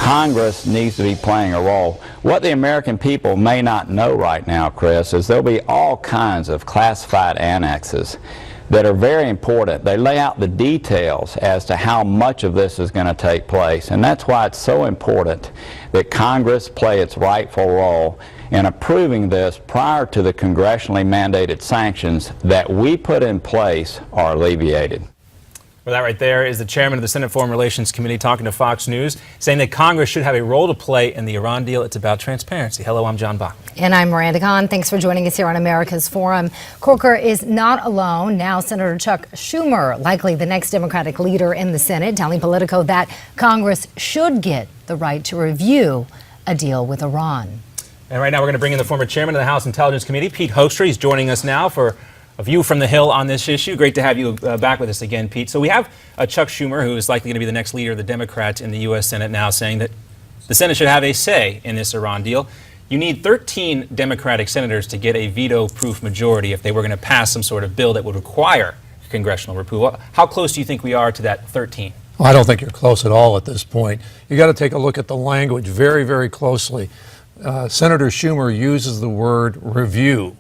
Congress needs to be playing a role. What the American people may not know right now, Chris, is there'll be all kinds of classified annexes that are very important. They lay out the details as to how much of this is going to take place, and that's why it's so important that Congress play its rightful role in approving this prior to the congressionally mandated sanctions that we put in place are alleviated. Well, that right there is the chairman of the Senate Foreign Relations Committee talking to Fox News, saying that Congress should have a role to play in the Iran deal. It's about transparency. Hello, I'm John Bachman. And I'm Miranda Khan. Thanks for joining us here on America's Forum. Corker is not alone. Now Senator Chuck Schumer, likely the next Democratic leader in the Senate, telling Politico that Congress should get the right to review a deal with Iran. And right now we're going to bring in the former chairman of the House Intelligence Committee, Pete Hoekstra. He's joining us now for a view from the Hill on this issue. Great to have you back with us again, Pete. So we have Chuck Schumer, who is likely going to be the next leader of the Democrats in the U.S. Senate, now saying that the Senate should have a say in this Iran deal. You need 13 Democratic senators to get a veto-proof majority if they were going to pass some sort of bill that would require congressional approval. How close do you think we are to that 13? Well, I don't think you're close at all at this point. You got to take a look at the language very, very closely. Senator Schumer uses the word review,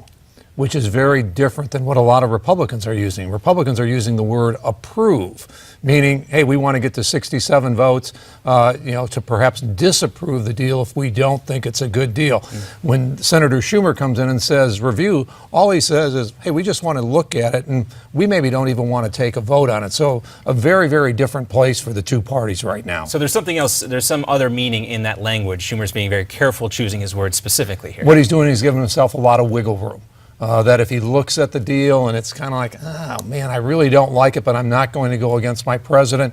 which is very different than what a lot of Republicans are using. Republicans are using the word approve, meaning, hey, we want to get to 67 votes, to perhaps disapprove the deal if we don't think it's a good deal. When Senator Schumer comes in and says review, all he says is, hey, we just want to look at it, and we maybe don't even want to take a vote on it. So a very, very different place for the two parties right now. So there's something else, there's some other meaning in that language. Schumer's being very careful choosing his words specifically here. What he's doing is giving himself a lot of wiggle room. That if he looks at the deal and it's kind of like, oh man, I really don't like it, but I'm not going to go against my president,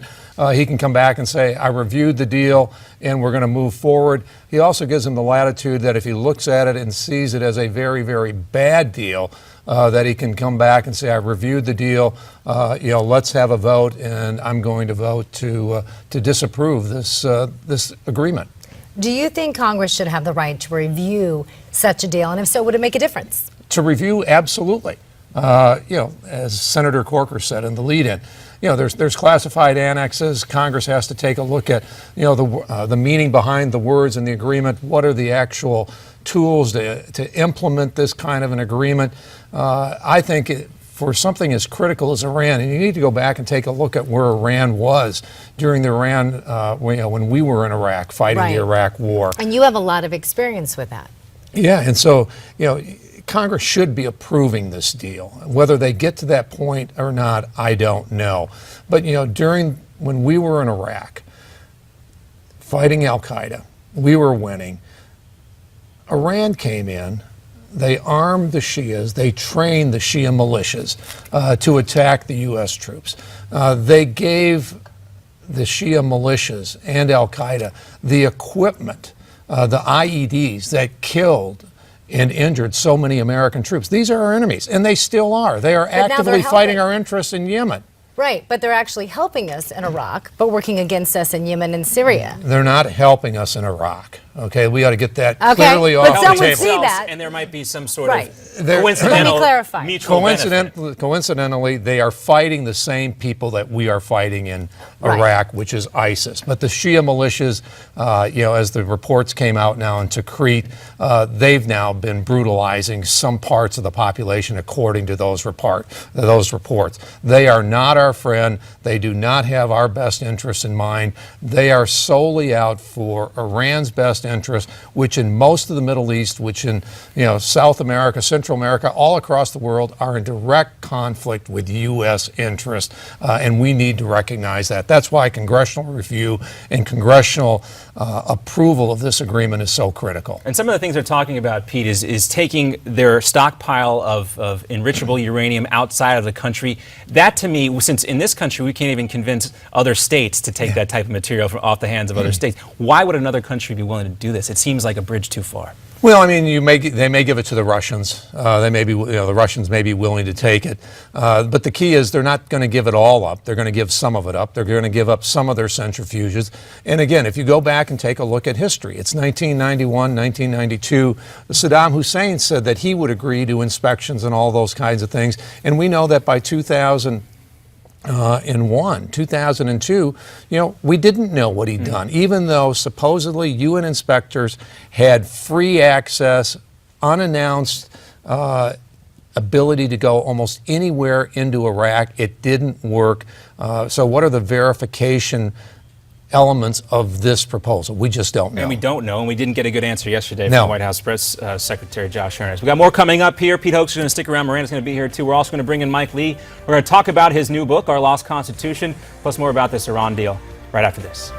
he can come back and say, I reviewed the deal and we're going to move forward. He also gives him the latitude that if he looks at it and sees it as a very, very bad deal, that he can come back and say, I reviewed the deal, let's have a vote, and I'm going to vote to disapprove this agreement. Do you think Congress should have the right to review such a deal? And if so, would it make a difference? To review, absolutely. As Senator Corker said in the lead-in, there's classified annexes. Congress has to take a look at, the meaning behind the words in the agreement. What are the actual tools to implement this kind of an agreement? I think for something as critical as Iran, and you need to go back and take a look at where Iran was during the when we were in Iraq fighting the Iraq War. And you have a lot of experience with that. Yeah, and so, Congress should be approving this deal. Whether they get to that point or not, I don't know. But, when we were in Iraq fighting al-Qaeda, we were winning. Iran came in, they armed the Shias, they trained the Shia militias to attack the U.S. troops. They gave the Shia militias and al-Qaeda the equipment, the IEDs that killed and injured so many American troops. These are our enemies, and they still are. They are actively fighting our interests in Yemen. Right, but they're actually helping us in Iraq, but working against us in Yemen and Syria. They're not helping us in Iraq. Okay, we ought to get that clearly off the table. But some would see that. And there might be some sort of coincidental mutual benefit. Coincidentally, they are fighting the same people that we are fighting in Iraq, which is ISIS. But the Shia militias, as the reports came out now in Tikrit, they've now been brutalizing some parts of the population according to those reports. They are not our friend. They do not have our best interests in mind. They are solely out for Iran's best interest, which in most of the Middle East, which in South America, Central America, all across the world are in direct conflict with U.S. interest, and we need to recognize that. That's why congressional review and congressional approval of this agreement is so critical. And some of the things they're talking about, Pete, is taking their stockpile of enrichable uranium outside of the country. That, to me, since in this country we can't even convince other states to take that type of material off the hands of other states, why would another country be willing to do this? It seems like a bridge too far. Well, I mean, they may give it to the Russians. The Russians may be willing to take it. But the key is they're not going to give it all up. They're going to give some of it up. They're going to give up some of their centrifuges. And again, if you go back and take a look at history, it's 1991, 1992. Saddam Hussein said that he would agree to inspections and all those kinds of things. And we know that by 2000, in 2002, we didn't know what he'd done, even though supposedly UN inspectors had free access, unannounced ability to go almost anywhere into Iraq. It didn't work. So what are the verification elements of this proposal? We just don't know. And we don't know, and we didn't get a good answer yesterday No. from White House Press Secretary Josh Earnest. We got more coming up here. Pete Hoekstra is going to stick around. Miranda's going to be here too. We're also going to bring in Mike Lee. We're going to talk about his new book, Our Lost Constitution, plus more about this Iran deal right after this.